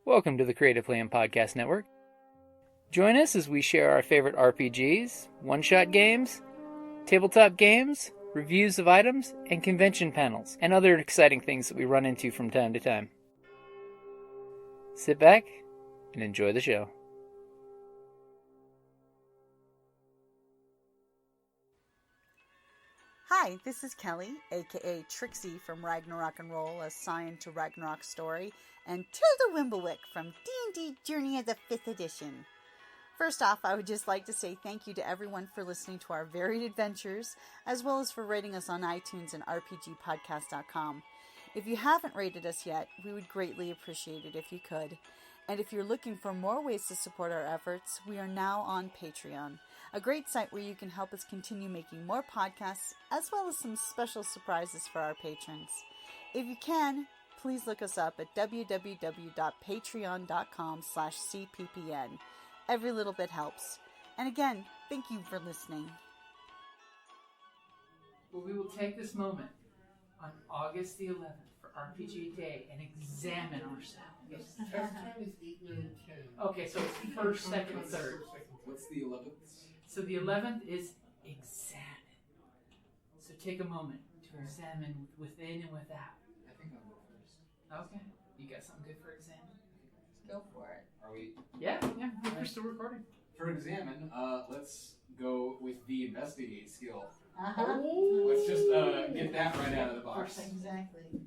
Welcome to the Creative Plan Podcast Network. Join us as we share our favorite RPGs, one-shot games, tabletop games, reviews of items, and convention panels, and other exciting things that we run into from time to time. Sit back and enjoy the show. Hi, this is Kellie, aka Trixie from Ragnarok and Roll, a Scion to Ragnarok story, and Tilda Wimblewick from D&D Journey of the 5th Edition. First off, I would just like to say thank you to everyone for listening to our varied adventures, as well as for rating us on iTunes and RPGpodcast.com. If you haven't rated us yet, we would greatly appreciate it if you could. And if you're looking for more ways to support our efforts, we are now on Patreon, a great site where you can help us continue making more podcasts, as well as some special surprises for our patrons. If you can, please look us up at www.patreon.com/cppn. Every little bit helps. And again, thank you for listening. Well, we will take this moment on August the 11th for RPG Day and examine ourselves. Test time is 8, 9, 10. Okay, so it's first, second, third. What's the 11th? So the 11th is examine. So take a moment to examine within and without. I think I'll go first. Okay. You got something good for examine? Go for it. Are we? Yeah, we're still recording. For examine, let's go with the investigate skill. Uh-huh. Let's just get that right out of the box. Exactly.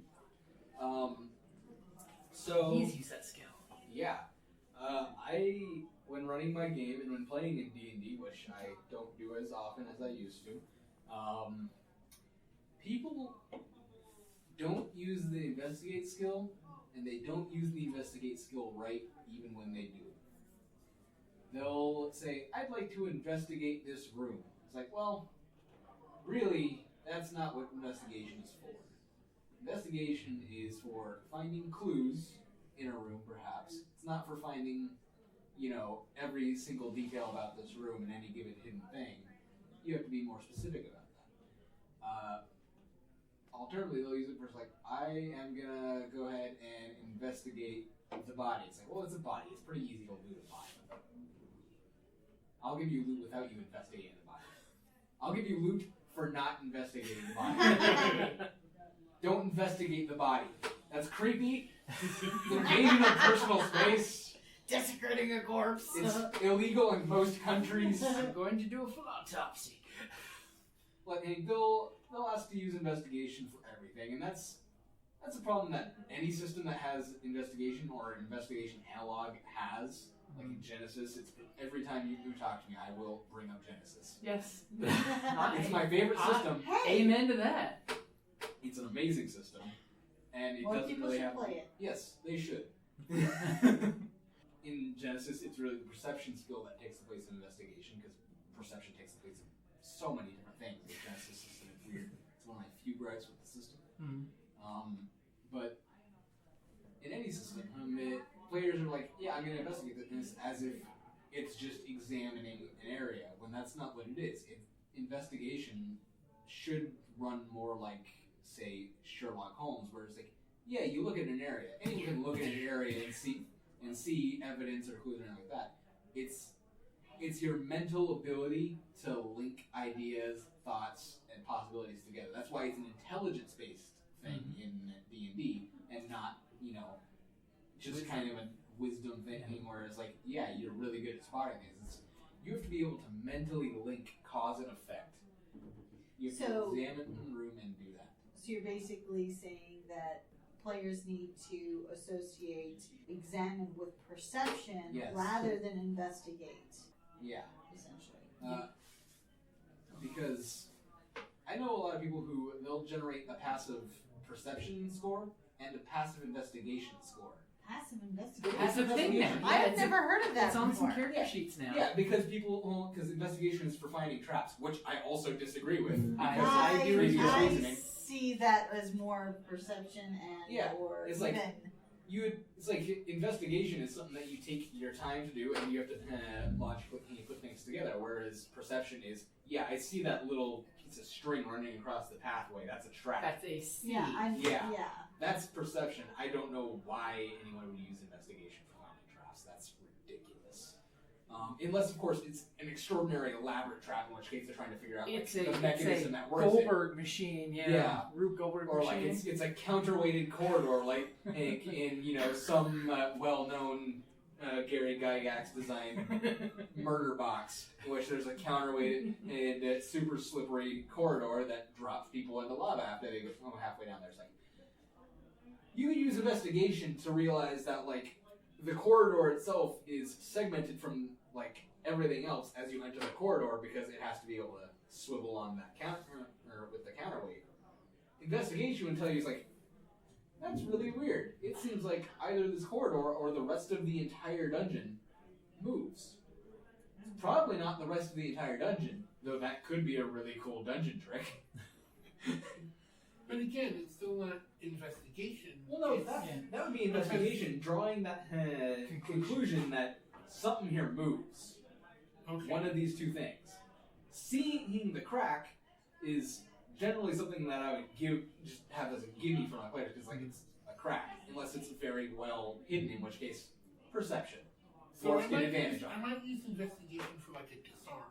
So Please use that skill. yeah, when running my game and when playing in D&D, which I don't do as often as I used to, people don't use the investigate skill, and they don't use the investigate skill right even when they do. They'll say, I'd like to investigate this room. It's like, well, really, that's not what investigation is for. Investigation is for finding clues in a room, perhaps. It's not for finding, every single detail about this room and any given hidden thing. You have to be more specific about that. Alternatively, they'll use it for I am gonna go ahead and investigate the body. It's like, well, it's a body. It's pretty easy to loot a body. I'll give you loot without you investigating the body. I'll give you loot for not investigating the body. Don't investigate the body. That's creepy. The invasion of personal space. Desecrating a corpse. It's illegal in most countries. I'm going to do a full autopsy. They'll ask to use investigation for everything, and that's a problem that any system that has investigation or an investigation analog has. Like in Genesis, it's every time you talk to me, I will bring up Genesis. Yes. It's my favorite system. Amen to that. It's an amazing system, and it More doesn't people really should have. play it. Yes, they should. In Genesis, it's really the perception skill that takes the place of investigation, because perception takes the place of so many different things. The Genesis system is weird. It's one of my few gripes with the system. Mm-hmm. But in any system, players are like, yeah, I'm going to investigate this as if it's just examining an area, when that's not what it is. Investigation should run more like, say, Sherlock Holmes, where it's like, yeah, you look at an area. Anyone can look at an area and see evidence or clues or anything like that. It's your mental ability to link ideas, thoughts, and possibilities together. That's why it's an intelligence-based thing in D&D, and not, just kind of a wisdom thing where it's like, yeah, you're really good at spotting things. You have to be able to mentally link cause and effect. You have to examine the room and do that. So you're basically saying that players need to associate examine with perception rather than investigate. Yeah. Essentially. Because I know a lot of people who they'll generate a passive perception score and a passive investigation score. Passive investigation. It's a thing now. I have never heard of that It's on before. some character sheets now. Yeah, because investigation is for finding traps, which I also disagree with. I Because I of do previous as well. reasoning. see that as more perception and Yeah, or it's like- even it's like investigation is something that you take your time to do, and you have to logically put things together. Whereas perception is, yeah, I see that little piece of string running across the pathway. That's a trap. That's a C. Yeah. That's perception. I don't know why anyone would use investigation for finding traps. That's ridiculous. Unless, of course, it's an extraordinary elaborate trap, in which case they're trying to figure out the mechanism that works. Goldberg machine, yeah. Rube Goldberg or machine. Or like it's a counterweighted corridor, like in some well-known Gary Gygax designed murder box, in which there's a counterweighted and super slippery corridor that drops people into lava after they go halfway down there. It's like, you could use investigation to realize that like the corridor itself is segmented from like everything else as you enter the corridor, because it has to be able to swivel on that counter or with the counterweight. Investigation would tell you, it's like, that's really weird. It seems like either this corridor or the rest of the entire dungeon moves. It's probably not the rest of the entire dungeon, though that could be a really cool dungeon trick. But again, it's still not investigation. Well, no, that would be investigation, drawing that conclusion that something here moves. Okay. One of these two things. Seeing the crack is generally something that I would just have as a gimme for my players, because like it's a crack, unless it's very well hidden, in which case perception. So an advantage on. I might use investigation for like a disarm,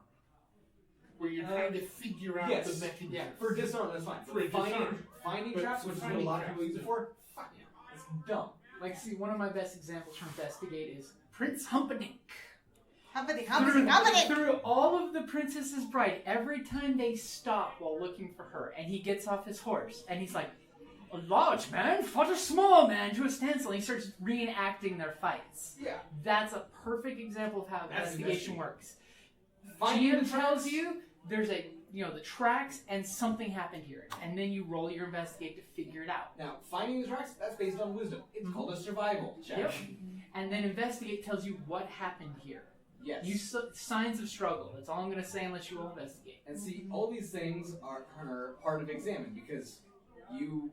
where you're trying to figure out the mechanism. Yeah, for disarm, that's fine. For finding traps, which is what a lot of people use it for, fuck yeah, it's dumb. Like, see, one of my best examples from Investigate is Prince Humperdinck. Through all of the Princess's Bride, every time they stop while looking for her, and he gets off his horse, and he's like, a large man fought a small man to a standstill, and he starts reenacting their fights. Yeah. That's a perfect example of how investigation works. GM GM tells you there's the tracks and something happened here, and then you roll your investigate to figure it out. Now, finding the tracks, that's based on wisdom. It's called a survival check. Yep. And then investigate tells you what happened here. Yes. Signs of struggle. That's all I'm going to say unless you will investigate. And see, all these things are part of examine, because you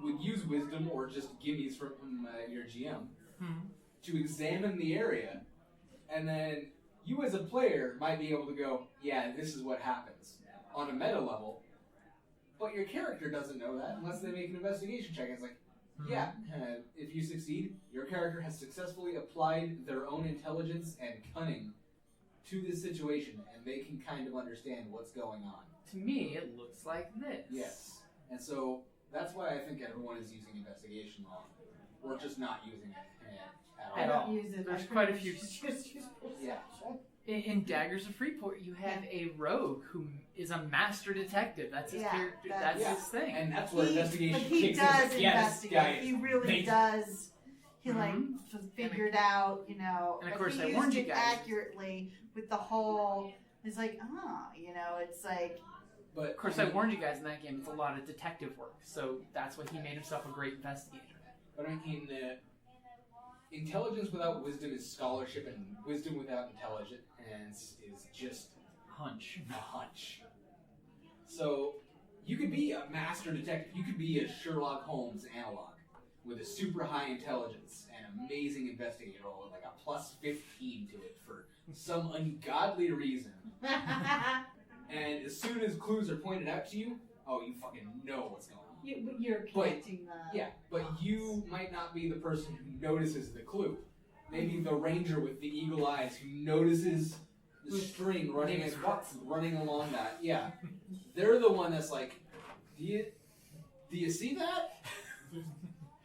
would use wisdom or just gimmies from your GM to examine the area, and then you as a player might be able to go, yeah, this is what happens on a meta level, but your character doesn't know that unless they make an investigation check. It's like, if you succeed, your character has successfully applied their own intelligence and cunning to this situation, and they can kind of understand what's going on. To me, it looks like this. Yes. And so that's why I think everyone is using investigation wrong, or just not using it I at all. don't use it. There's quite a few. Yeah. In Daggers of Freeport, you have a rogue who is a master detective. That's his character. That's his thing. And that's where investigation he kicks in. does It's like, yeah, this guy investigate. is He really amazing. does. He figured out, And of course, he I used warned you it guys. accurately with the whole. It's like, it's like. But Of course, I warned you guys in that game. It's a lot of detective work, so that's what he made himself a great investigator. But I mean, intelligence without wisdom is scholarship, and wisdom without intelligence is just Hunch. a hunch. So you could be a master detective. You could be a Sherlock Holmes analog with a super high intelligence and amazing investigator roll with like a plus 15 to it for some ungodly reason. And as soon as clues are pointed out to you, you fucking know what's going on. You're connecting the. Yeah, but you might not be the person who notices the clue. Maybe the ranger with the eagle eyes who notices the string running along that. Yeah, they're the one that's like, do you see that?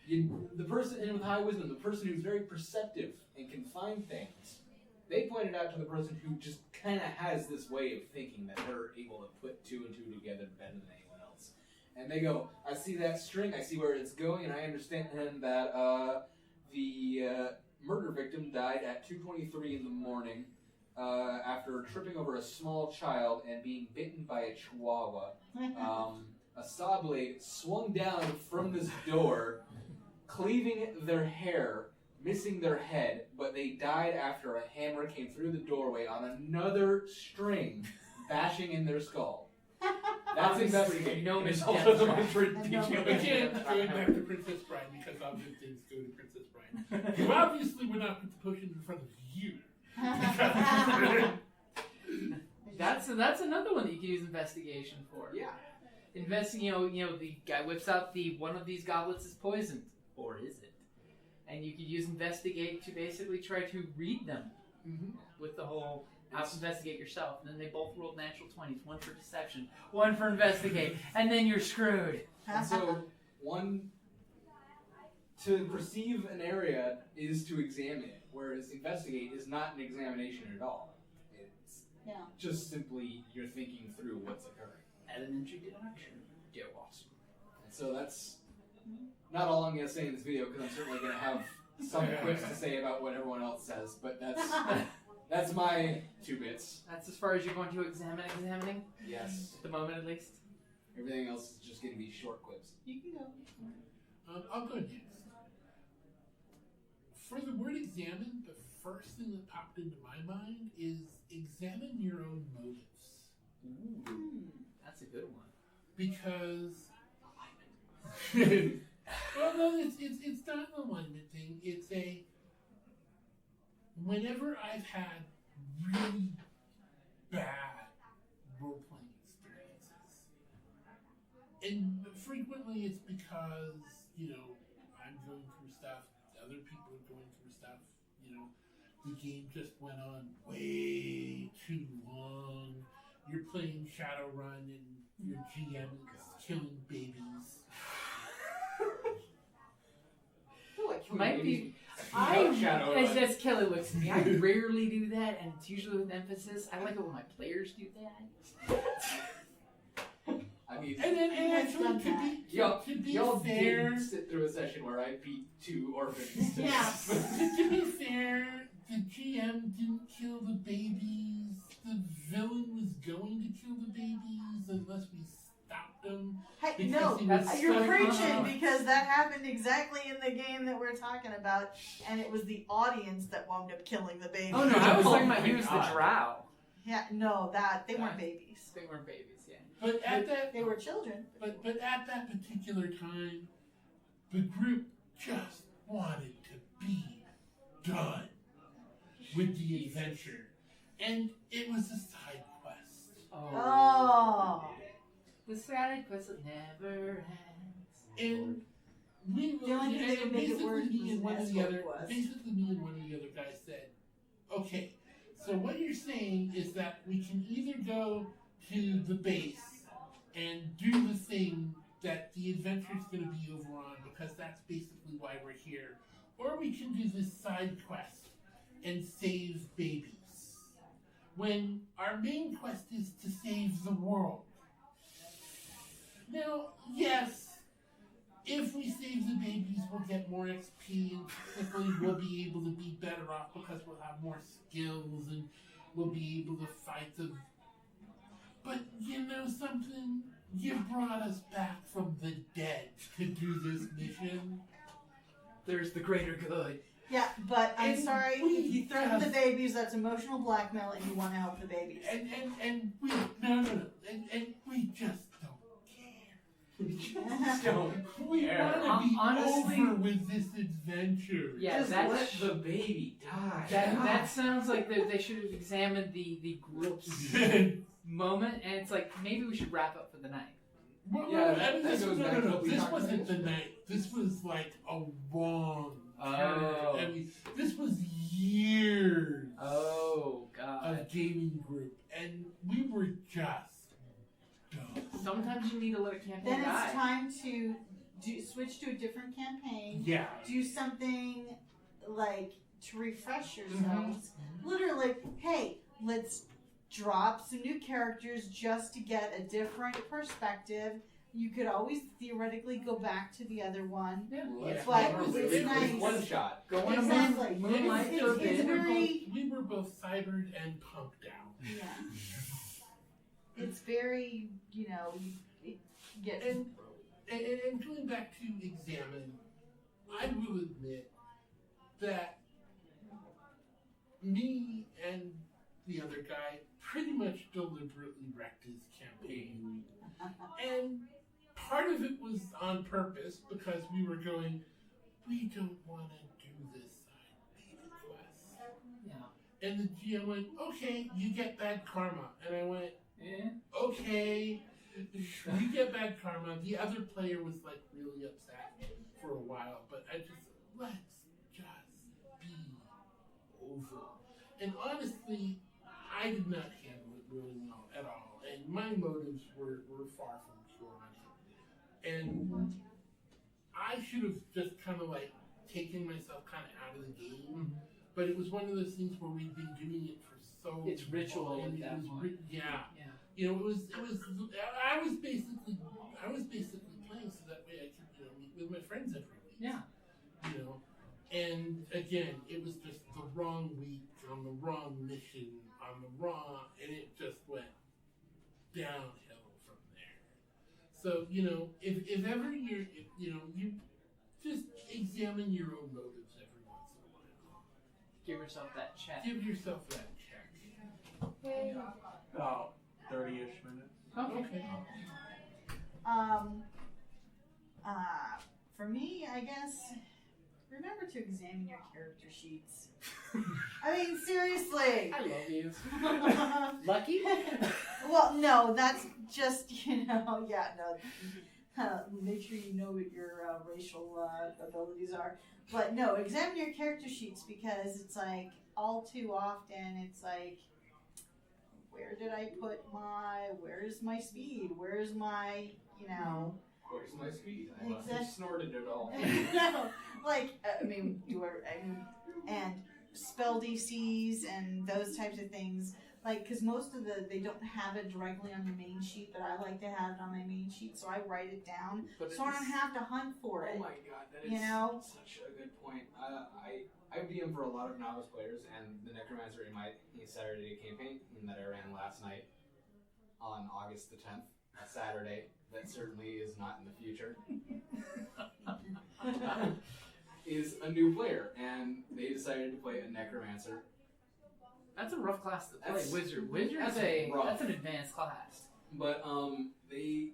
The person with high wisdom, the person who's very perceptive and can find things, they pointed out to the person who just kind of has this way of thinking that they're able to put two and two together better than anyone else. And they go, I see that string, I see where it's going, and I understand that the murder victim died at 2:23 in the morning after tripping over a small child and being bitten by a chihuahua. A saw blade swung down from this door, cleaving their hair, missing their head, but they died after a hammer came through the doorway on another string, bashing in their skull. That's investigating. No It's death also the trap. most ridiculous. Again, going back to Princess Bride, because obvious things go to Princess Bride. You obviously would not put the potion in front of you. That's another one that you can use investigation for. Yeah. The guy whips out one of these goblets is poisoned, or is it? And you could use investigate to basically try to read them with the whole out-investigate yourself. And then they both rolled natural 20s, one for deception, one for investigate, and then you're screwed. And so to perceive an area is to examine it, whereas investigate is not an examination at all. It's just simply you're thinking through what's occurring. Elementary deduction. Dear awesome. And so that's not all I'm going to say in this video, because I'm certainly going to have some quips to say about what everyone else says, but that's my 2 bits. That's as far as you're going to examining? Yes. At the moment, at least? Everything else is just going to be short quips. You can go. I'll go next. For the word examine, the first thing that popped into my mind is examine your own motives. Ooh, that's a good one. Because well, no, it's not an alignment thing. It's whenever I've had really bad role-playing experiences, and frequently it's because, I'm going through stuff, other people are going through stuff, the game just went on way too long, you're playing Shadowrun and your GM is killing babies. Might be. As Kellie looks at me, I rarely do that, and it's usually with emphasis. I like it when my players do that. I mean, and actually, to be fair, did sit through a session where I beat 2 orphans. Yeah. To be fair, the GM didn't kill the babies. The villain was going to kill the babies unless we stopped him. Hey, no, you're preaching, because that happened exactly in the game that we're talking about, and it was the audience that wound up killing the babies. Oh no, I was talking about he was the drow. Yeah, no, they weren't babies. They weren't babies, yeah. But they were children. But at that particular time, the group just wanted to be done with the adventure, and it was a side quest. Oh. The side quest never ends. And we The only thing that would make it worse me and one of the other was. basically me and one of the other guys said, okay, so what you're saying is that we can either go to the base and do the thing that the adventure's going to be over on, because that's basically why we're here, or we can do this side quest and save babies, when our main quest is to save the world. Now, yes, if we save the babies, we'll get more XP, and typically we'll be able to be better off because we'll have more skills, and we'll be able to fight them. But you know something? You brought us back from the dead to do this mission. There's the greater good. Yeah, but I'm And sorry, if you threaten just- the babies, that's emotional blackmail, and you want to help the babies. And we no, and we just don't care. We want to be Honestly, over with this adventure. Yeah, Just that's let the baby die. that sounds like they should have examined the group's moment, and it's like maybe we should wrap up for the night. Well, Yeah, I mean, that goes back to what we this talked wasn't about. the night. This was like a long Oh. term. I mean, this was years Oh God! of gaming group, and we were just done. Sometimes you need to let a campaign Then die. it's time to switch to a different campaign. Yeah. Do something like to refresh yourselves. Literally, hey, let's drop some new characters just to get a different perspective. You could always theoretically go back to the other one. Yeah. But It it's was nice. One shot. Go on Exactly. a moonlight It's for a very- bit. We were both cybered and pumped out. Yeah. It's very, you get. And going back to examine, I will admit that me and the other guy pretty much deliberately wrecked his campaign. And part of it was on purpose, because we were going, we don't want to do this side, Baby Quest. Yeah. And the GM went, okay, you get bad karma. And I went, Yeah. okay, we get bad karma. The other player was like really upset for a while, but I just, let's just be over. And honestly, I did not handle it really well at all. And my motives were far from pure on it. And I should have just kind of like taken myself kind of out of the game. But it was one of those things where we'd been doing it for so It's ritual long. at that point. Yeah. Yeah. You know, it was. I was basically playing so that way I could, you know, meet with my friends every week. Yeah. You know, and again, it was just the wrong week on the wrong mission on the wrong, and it just went downhill from there. So you know, if ever you just examine your own motives every once in a while. Give yourself that check. Give yourself that check. About 30-ish minutes. Okay. For me, I guess, remember to examine your character sheets. I mean, seriously. I love you. Lucky? Well, no, that's just, make sure you know what your racial abilities are. But no, examine your character sheets, because it's like, all too often, it's like, where's my speed? Where's my, Where's my speed? I must Exact- have snorted it all. no, and spell DCs and those types of things. Like, because most of they don't have it directly on the main sheet, but I like to have it on my main sheet, so I write it down, so I don't have to hunt for it. Oh my god, that is such a good point. I DM for a lot of novice players, and the Necromancer in my Saturday campaign that I ran last night on August the 10th, a Saturday that certainly is not in the future, is a new player, and they decided to play a Necromancer. That's a rough class to play. That's- Wizard that's that's rough. an advanced class. But they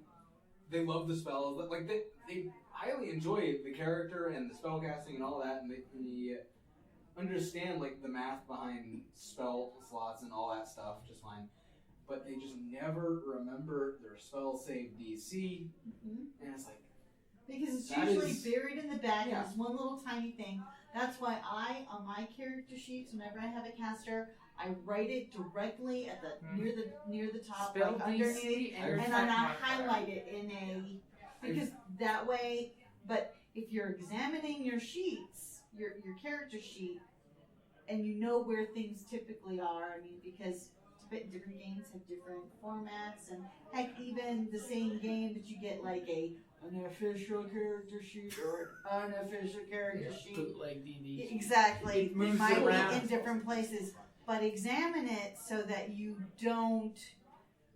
love the spells. Like they highly enjoy the character and the spell casting and all that, and they understand like the math behind spell slots and all that stuff just fine. But they just never remember their spell save DC, and it's like, Because it's That usually is- buried in the back, Yeah. and it's one little tiny thing. That's why on my character sheets, whenever I have a caster, I write it directly at the near the top, Spell like underneath, DC and, and your then I attack highlight modifier. it because that way. But if you're examining your sheets, your character sheet, and you know where things typically are, I mean, because different games have different formats, and heck, even the same game, but you get like an official character sheet or an unofficial character sheet. Bootleg D&D. Exactly. It moves might around. be in different places, but examine it so that you don't.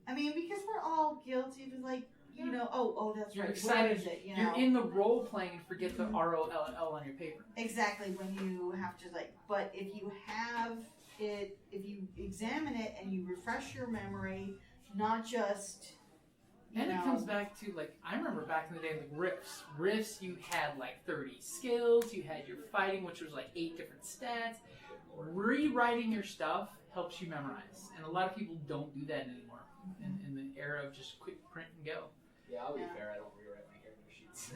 I mean, because we're all guilty of like, that's You're right. excited. Where is it? You're in the role playing and forget the ROLL on your paper. Exactly, when you have to but if you have it, if you examine it and you refresh your memory, not just, And it comes back to, like, I remember back in the day, like, Rifts. Rifts, you had, like, 30 skills, you had your fighting, which was, like, 8 different stats. Rewriting your stuff helps you memorize. And a lot of people don't do that anymore in the era of just quick print and go. yeah, I'll be fair, I don't rewrite my character sheets.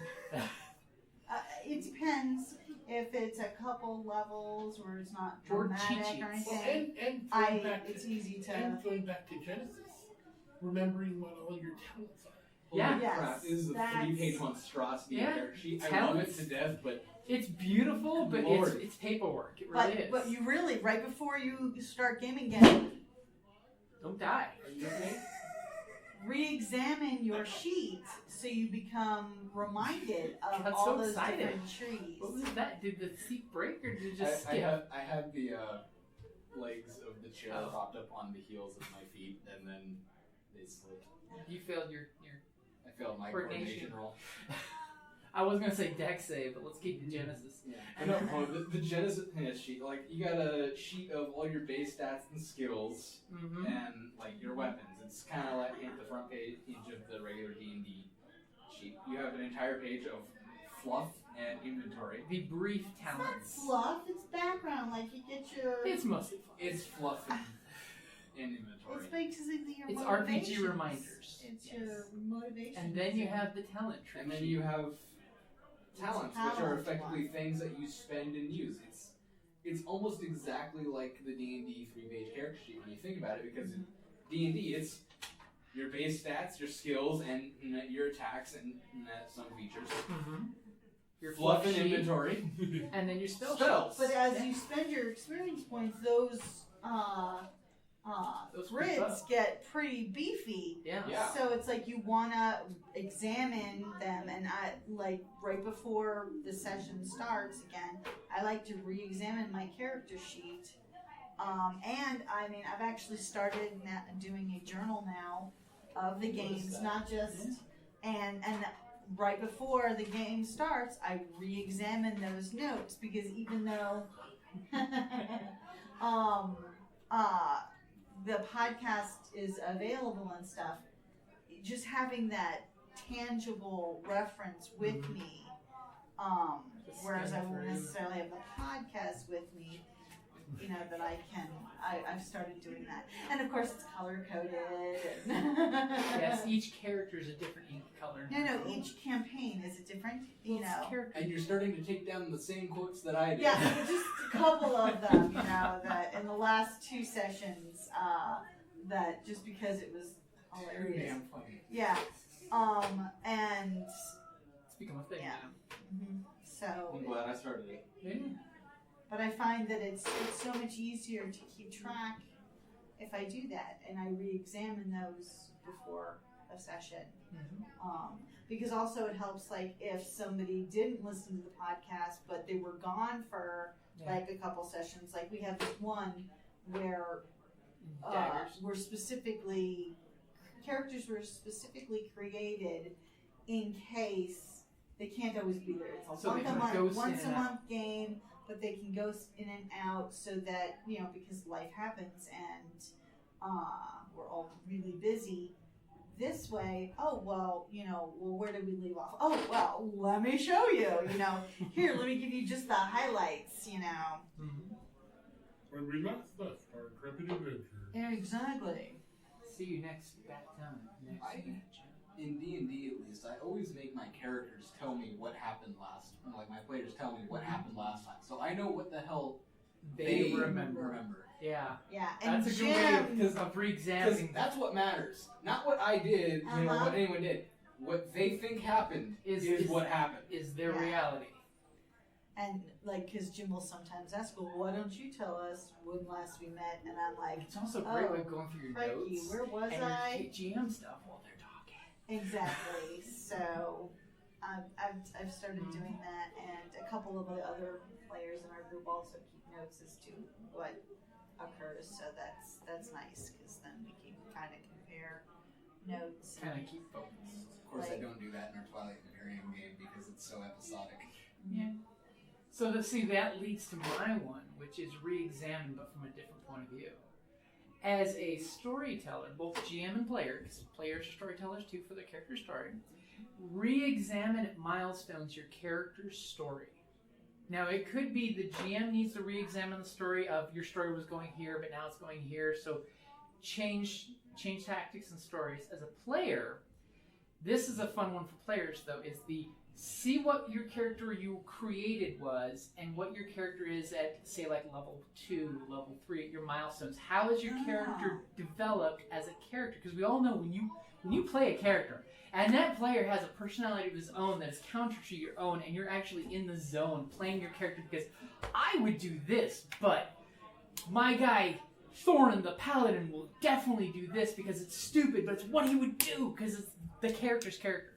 it depends if it's a couple levels where it's not Or dramatic cheat or sheets. anything. And It's easy to. and going back to Genesis, remembering what all your talents are. Yeah. Holy crap, Yes, this is a that's- 3-page monstrosity Yeah. character sheet. I love it to death, but It's beautiful, but Lord. it's paperwork. It really is. But you really, right before you start gaming again, Don't die. are you with me? re-examine your sheet so you become reminded of That's all so those exciting. different trees. What was that? Did the seat break or did it just I skip? had the legs of the chair Oh. propped up on the heels of my feet, and then they slipped. You failed your I failed my Coordination. coordination roll. I was gonna say deck save, but let's keep the Genesis. Yeah. No, the Genesis sheet, like, you got a sheet of all your base stats and skills, Mm-hmm. and like your weapons. It's kind of like the front page of the regular D&D sheet. You have an entire page of fluff and inventory. The brief It's not talents. fluff, it's background. Like you get your. It's mostly fun. It's fluffy in inventory. It's basically your It's motivations. RPG reminders. It's Yes. your motivation. And then you have the talent tree. And then you have talents, which are talent effectively one. things that you spend and use. It's almost exactly like the D&D 3-page character sheet when you think about it, because in D&D it's your base stats, your skills, and your attacks, and some features. Mm-hmm. Your Fluff and sheet, inventory. and then your spells. But as you spend your experience points, those Those grids creep up. get pretty beefy. Yeah. Yeah. So it's like you want to examine them, and I like right before the session starts again, I like to re-examine my character sheet. And I mean, I've actually started doing a journal now of the games, not just and right before the game starts, I re-examine those notes, because even though the podcast is available and stuff, just having that tangible reference with me, whereas I won't necessarily have the podcast with me, you know, that I've started doing that. And of course it's color coded. Yes, each character is a different ink color. No, each campaign is a different, you know. And you're starting to take down the same quotes that I did. Yeah, just a couple of them, you know, that in the last 2 sessions, that just because it was Too hilarious. damn funny. Yeah. And It's become a thing Yeah. now. so, I'm glad I started it. Yeah. but I find that it's so much easier to keep track if I do that, and I re-examine those before a session. Because also it helps, like, if somebody didn't listen to the podcast but they were gone for like a couple sessions. Like we have this one where Daggers. characters were specifically created in case they can't always be there. It's a So they can once ghost in a and month game, but they can ghost in and out so that, you know, because life happens and we're all really busy. This way, where did we leave off? Oh, well, let me show you, here, let me give you just the highlights, When we last left our intrepid adventure. Exactly. See you next back time. In D&D at least, I always make my characters tell me what happened like my players tell me what happened last time. So I know what the hell They remember. Yeah, and That's a Jim, good way of re-examining. Because that's what matters. Not what I did, what anyone did. What they think happened is what happened. Is their Yeah. reality. and because Jim will sometimes ask, well, why don't you tell us when last we met? And I'm like, It's also a great Oh, way of going through your crikey, notes where was and I? your GM stuff while they're talking. Exactly. So I've started doing that, and a couple of the other players in our group also keep notes as to what occurs. So that's nice, because then we can kind of compare notes. Kind of keep focus. Of course, I don't do that in our Twilight Imperium game because it's so episodic. Yeah. So that leads to my one, which is re-examine, but from a different point of view. As a storyteller, both GM and player, because players are storytellers too for their character story, re-examine at milestones your character's story. Now, it could be the GM needs to re-examine the story of your story was going here, but now it's going here, so change tactics and stories. As a player, this is a fun one for players, though, is the see what your character you created was and what your character is at, say, like level 2, level 3 at your milestones. How is your character developed as a character? Because we all know when you play a character, and that player has a personality of his own that is counter to your own, and you're actually in the zone playing your character because I would do this, but my guy Thorin the Paladin will definitely do this because it's stupid, but it's what he would do because it's the character's character.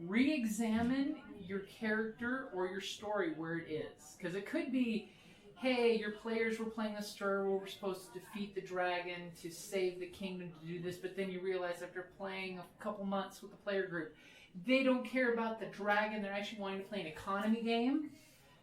Re-examine your character or your story where it is. Because it could be, hey, your players were playing a story where we're supposed to defeat the dragon to save the kingdom to do this, but then you realize after playing a couple months with the player group, they don't care about the dragon, they're actually wanting to play an economy game.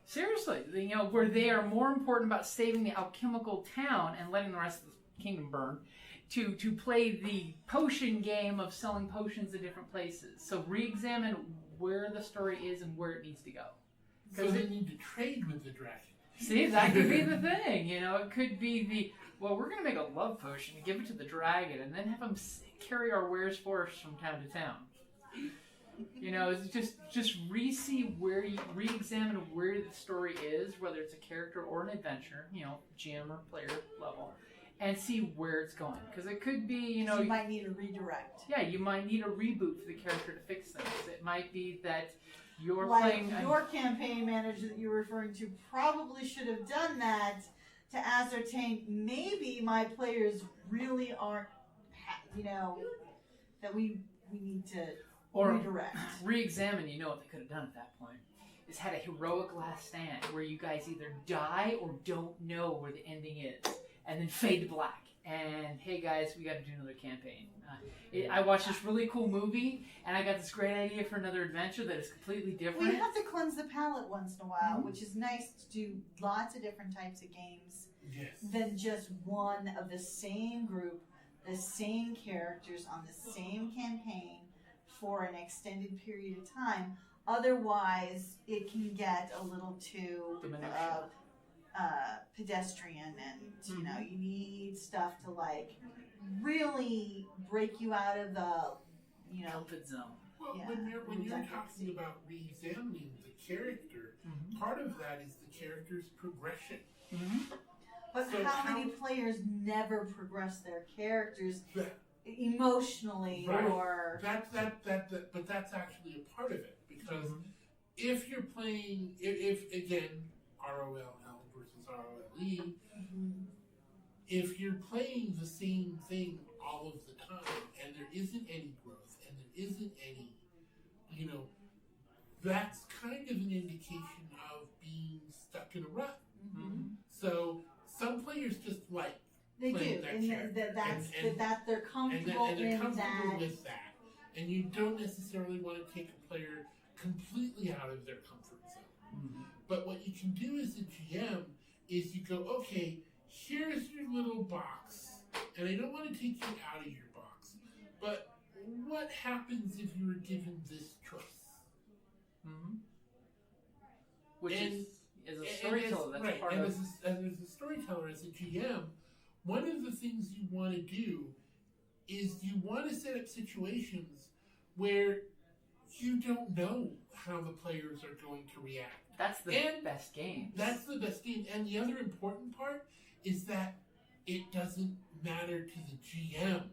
Seriously, where they are more important about saving the alchemical town and letting the rest of the kingdom burn to play the potion game of selling potions at different places. So re-examine where the story is and where it needs to go. So they need to trade with the dragon. See, that could be the thing. You know, it could be well, we're going to make a love potion and give it to the dragon and then have him carry our wares for us from town to town. You know, it's just re-examine where the story is, whether it's a character or an adventure, you know, GM or player level, and see where it's going. Because it could be, you know... You might need a redirect. Yeah, you might need a reboot for the character to fix things. It might be that you're like playing... Your campaign manager that you're referring to probably should have done that to ascertain maybe my players really aren't, you know, that we need to redirect. Re-examine, you know what they could have done at that point, is had a heroic last stand where you guys either die or don't know where the ending is, and then fade to black. And, hey guys, we got to do another campaign. I watched this really cool movie, and I got this great idea for another adventure that is completely different. We have to cleanse the palate once in a while, which is nice to do lots of different types of games than just one of the same group, the same characters on the same campaign for an extended period of time. Otherwise, it can get a little too pedestrian, and you know, you need stuff to like really break you out of the, you know, comfort zone. Well, when you're talking about re-examining the character, part of that is the character's progression. But so how many players never progress their characters emotionally, or but that's actually a part of it, because if you're playing, if again ROLL versus ROLE, if you're playing the same thing all of the time and there isn't any growth and there isn't any, you know, that's kind of an indication of being stuck in a rut. So some players just like they do, that and that they're comfortable and they're comfortable that. with that, and you don't necessarily want to take a player completely out of their comfort zone. But what you can do as a GM is you go, okay, here's your little box, and I don't want to take you out of your box, but what happens if you were given this choice? Which is as a storyteller, that's part of... as a storyteller, as a GM, one of the things you want to do is you want to set up situations where you don't know how the players are going to react. That's the best game. That's the best game. And the other important part is that it doesn't matter to the GM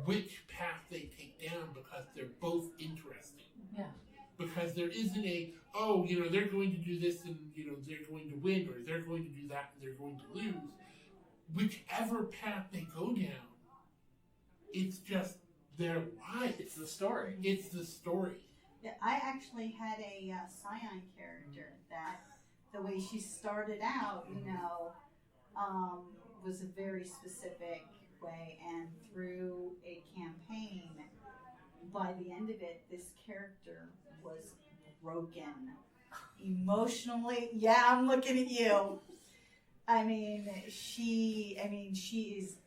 which path they take down, because they're both interesting. Yeah. Because there isn't a, oh, you know, they're going to do this and, you know, they're going to win, or they're going to do that and they're going to lose. Whichever path they go down, it's just their life. It's the story. It's the story. Yeah, I actually had a Scion character that the way she started out, you know, was a very specific way, and through a campaign, by the end of it, this character was broken emotionally. Yeah, I'm looking at you. I mean, she is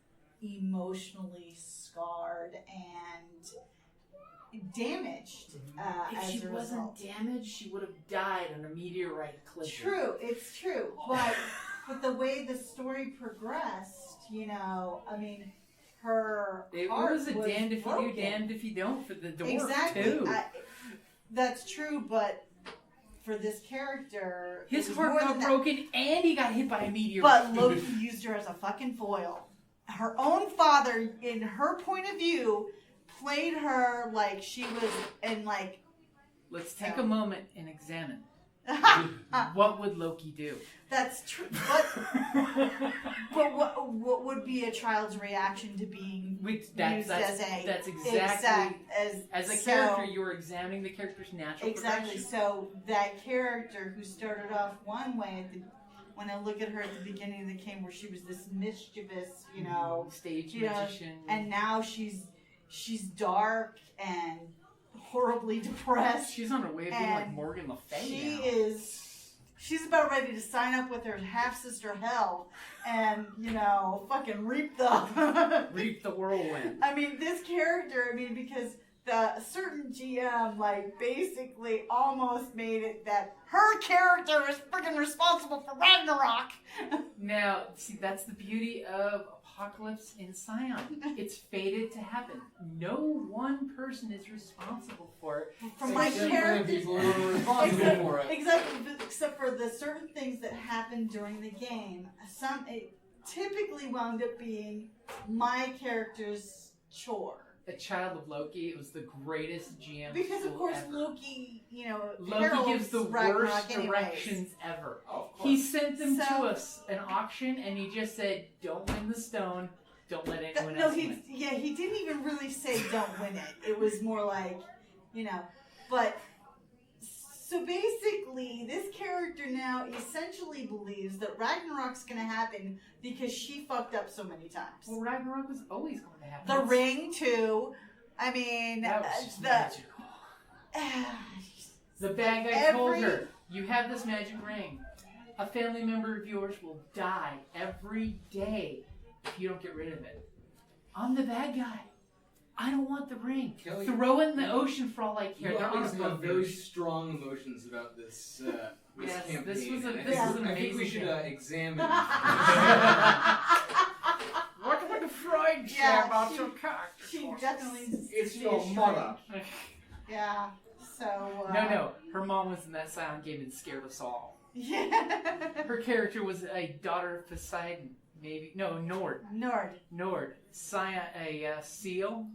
emotionally scarred and damaged if as she a wasn't result. damaged, she would have died on a meteorite collision. True, it's true. But the way the story progressed, you know, I mean, her heart was a damned if broken. you do, damned if you don't for the dwarf, exactly. too. That's true, but for this character, his heart got broken and he got hit by a meteor. But Loki used her as a fucking foil. Her own father, in her point of view, played her like she was in like... Let's take a moment and examine. What would Loki do? That's true. But what would be a child's reaction to being used as a... That's exactly... As a character, you're examining the character's natural exactly. progression. So that character who started off one way, when I look at her at the beginning of the game, where she was this mischievous, you know... Stage magician. And now she's dark and horribly depressed. She's on her way of being like Morgan Le Fay She's about ready to sign up with her half-sister Hell and, you know, fucking reap the... reap the whirlwind. I mean, this character, because the certain GM like basically almost made it that her character is freaking responsible for Ragnarok. Now, see, that's the beauty of Apocalypse in Scion. It's fated to happen. No one person is responsible for it. From my Except for the character, people who are responsible for it. except for the certain things that happened during the game. It typically wound up being my character's chore. A child of Loki, it was the greatest GM Because of tool course ever. Loki Loki gives the Ragnarok worst anyways. directions ever. Oh, of course. He sent them So- to us an auction, and he just said, "Don't win the stone. Don't let anyone No, else win." he didn't even really say don't win it. It was more like, but so basically this character now essentially believes that Ragnarok's gonna happen because she fucked up so many times. Well, Ragnarok was always going to happen. The ring too. I mean, That was just magical. The bad guy told her, "You have this magic ring. A family member of yours will die every day if you don't get rid of it. I'm the bad guy. I don't want the ring. Kellie, Throw it in the ocean for all I care." You They're on always a have boat. very strong emotions about this Yes, campaign. this was and an I think we amazing should campaign. examine. What would the Freud say Yeah, about she- your character? She definitely. It's she your is mother. shrink. Yeah. So. No. Her mom was in that silent game and scared us all. Yeah. Her character was a daughter of Poseidon. Maybe. No, Nord. Nord. A seal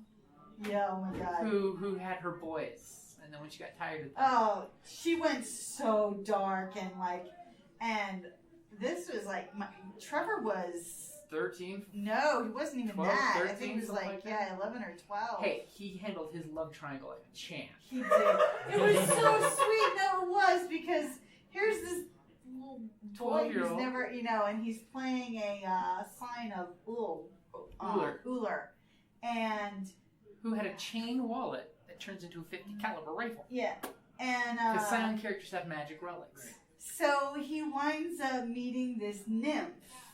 Yeah. Oh my God. who had her boys. And then when she got tired of them. Oh, she went so dark and this was like Trevor was 13. no, he wasn't even 12, that. I 13, think he was something like like that. 11 or 12. Hey, he handled his love triangle like a champ. He did. It was so sweet. No, it was because here's this little boy who's 12-year-old. never, and he's playing a sign of Uller, and Who had a chain wallet that turns into a 50 caliber rifle. yeah, and Because Scion characters have magic relics. so he winds up meeting this nymph,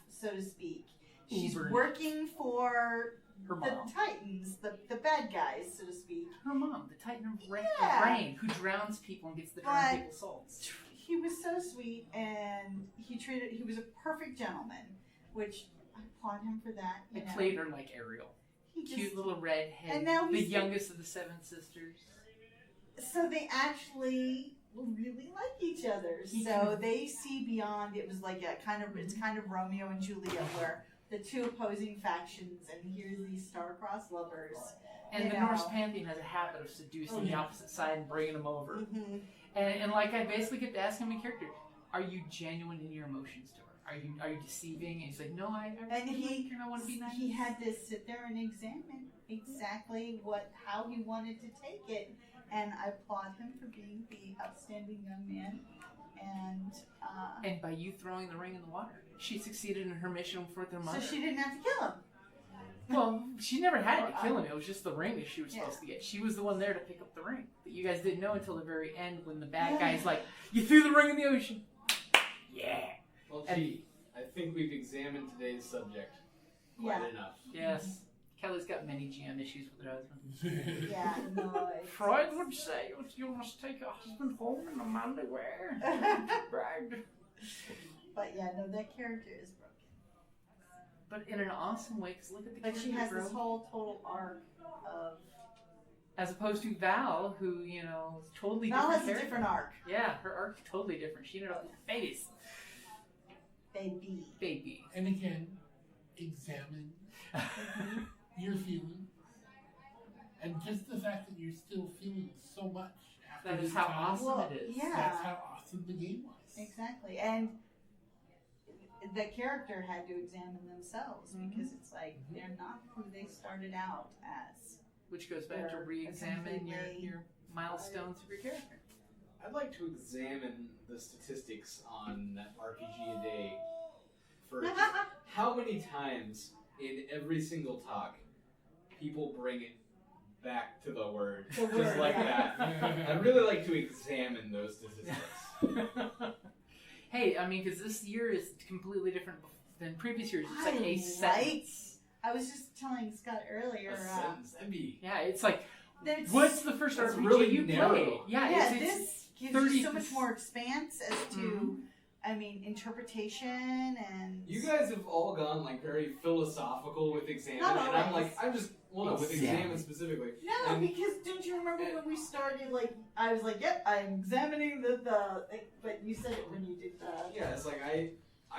so to speak. She's Uber. working for Her the mom. Titans, the bad guys, so to speak. Her mom, the Titan of Yeah. Rain, who drowns people and gets the drowned But- people's souls. He was so sweet, and he was a perfect gentleman, which I applaud him for that. I played her like Ariel. He just, Cute little redhead. And now the he's- youngest of the 7 sisters. so they actually really like each other. So they see beyond. It was like it's kind of Romeo and Juliet, where the two opposing factions, and here's these star-crossed lovers. And You the know. Norse pantheon has a habit of seducing the opposite side and bringing them over. Mm-hmm. And like I basically kept asking my character, "Are you genuine in your emotions to her? Are you deceiving?" And he's like, "No, I And really he like her and I want to be nice." he had to sit there and examine exactly how he wanted to take it, and I applaud him for being the outstanding young man. And by you throwing the ring in the water, she succeeded in her mission for their So mother. she didn't have to kill him. Well, she never had to kill him. It was just the ring that she was supposed to get. She was the one there to pick up the ring. But you guys didn't know until the very end when the bad guy's like, "You threw the ring in the ocean." Yeah. Well, gee, I think we've examined today's subject quite Yeah. enough. Yes. Kellie's got many GM issues with her husband. Yeah, no. Freud would say you must take your husband home in a underwear. Brag. But yeah, no, that character is broken. But in an awesome way, because look at the But she has character this growth. whole total arc of. As opposed to Val, who, is totally Val different has a character. different arc. Yeah, her arc's totally different. She ended up with babies. Baby. And again, examine your feelings. And just the fact that you're still feeling so much after That is this how time, awesome Well, it is. yeah. That's how awesome the game was. Exactly. And the character had to examine themselves because it's like they're not who they started out as. Which goes back to They're re-examine completely- your milestones of your character. I'd like to examine the statistics on RPG a day for just how many times in every single talk people bring it back to the word, The just word, like yeah. that. I'd really like to examine those statistics. Hey, I mean, because this year is completely different than previous years. It's like a I sentence. I was just telling Scott earlier. A sentence, that'd be Yeah, it's like What's the first That's RPG really you narrow. played? Yeah, it's this gives 30 you so much more expanse as to, I mean, interpretation and. You guys have all gone like very philosophical with Examine, Not and I'm always. like, I'm just with Examine specifically. No, And- because don't you remember when we started? Like, I was like, "Yep, I'm examining the." But you said it when you did the. Yeah, it's like I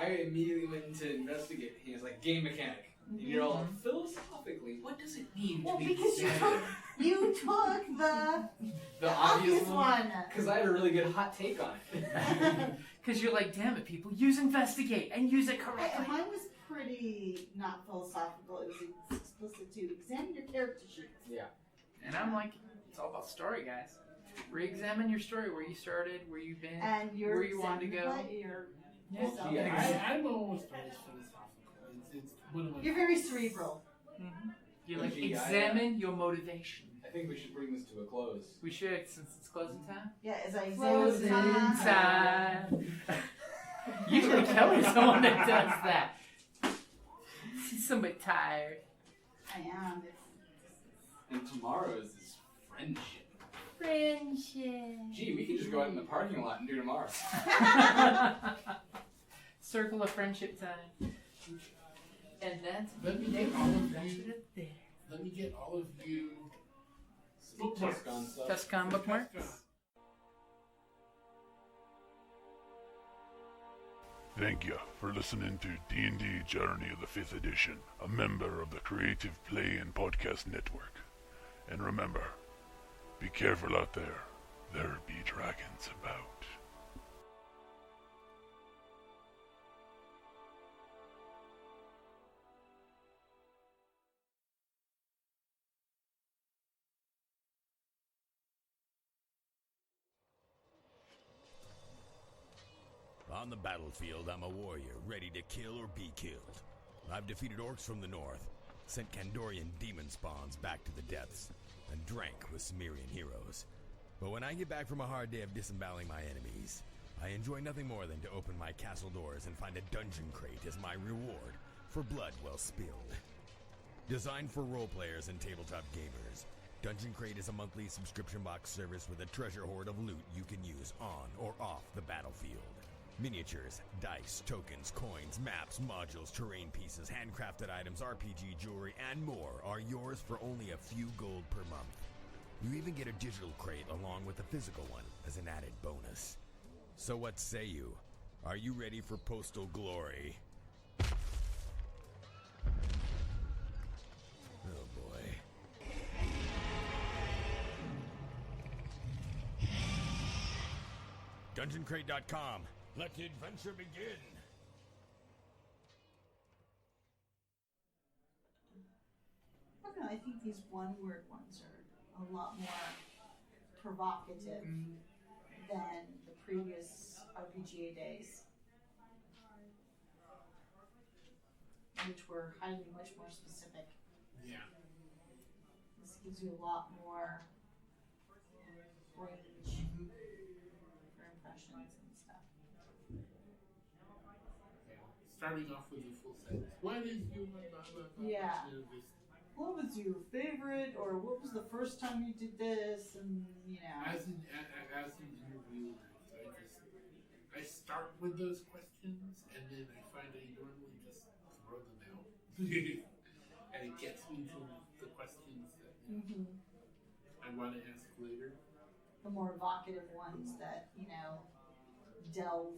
immediately went into investigate. He was like game mechanic, and you're all like, philosophically, what does it mean Well, to be because examined? you took the obvious one. Because I had a really good hot take on it. Because you're like, damn it, people, use investigate and use it correctly. Mine was pretty not philosophical. It was explicit too. Examine your character sheets. Yeah. And I'm like, it's all about story, guys. Re-examine your story, where you started, where you've been, And you're where you wanted to go. Yourself. Yeah. I'm almost always philosophical. It's one of my. You're very cerebral. You like Gee, examine your motivation. I think we should bring this to a close. We should, since it's closing time. Yeah, as I Closing examine time. Usually Kelly's the one that does that. She's somebody tired. I am. And tomorrow's is friendship. Friendship. Gee, we could just go out in the parking lot and do tomorrow. Circle of friendship time. And that's Let me get all of you. Let me get all of you. Bookmarks. Tuscan stuff. Tuscan bookmarks. Thank you for listening to D&D Journey of the 5th Edition, a member of the Creative Play and Podcast Network. And remember, be careful out there. There be dragons about. On the battlefield, I'm a warrior, ready to kill or be killed. I've defeated orcs from the north, sent Kandorian demon spawns back to the depths, and drank with Cimmerian heroes. But when I get back from a hard day of disemboweling my enemies, I enjoy nothing more than to open my castle doors and find a dungeon crate as my reward for blood well spilled. Designed for role players and tabletop gamers, Dungeon Crate is a monthly subscription box service with a treasure hoard of loot you can use on or off the battlefield. Miniatures, dice, tokens, coins, maps, modules, terrain pieces, handcrafted items, RPG jewelry, and more are yours for only a few gold per month. You even get a digital crate along with a physical one as an added bonus. So what say you? Are you ready for postal glory? Oh boy. DungeonCrate.com. Let the adventure begin! I don't know, I think these one-word ones are a lot more provocative than the previous RPGA days, which were much more specific. Yeah. This gives you a lot more range for impressions and stuff. Starting off with a full sentence. What is your blah, blah, blah, Yeah. you know, this- What was your favorite, or what was the first time you did this, and As an interviewer, I start with those questions, and then I find I normally just throw them out, and it gets me to the questions that I want to ask later. the more evocative ones that delve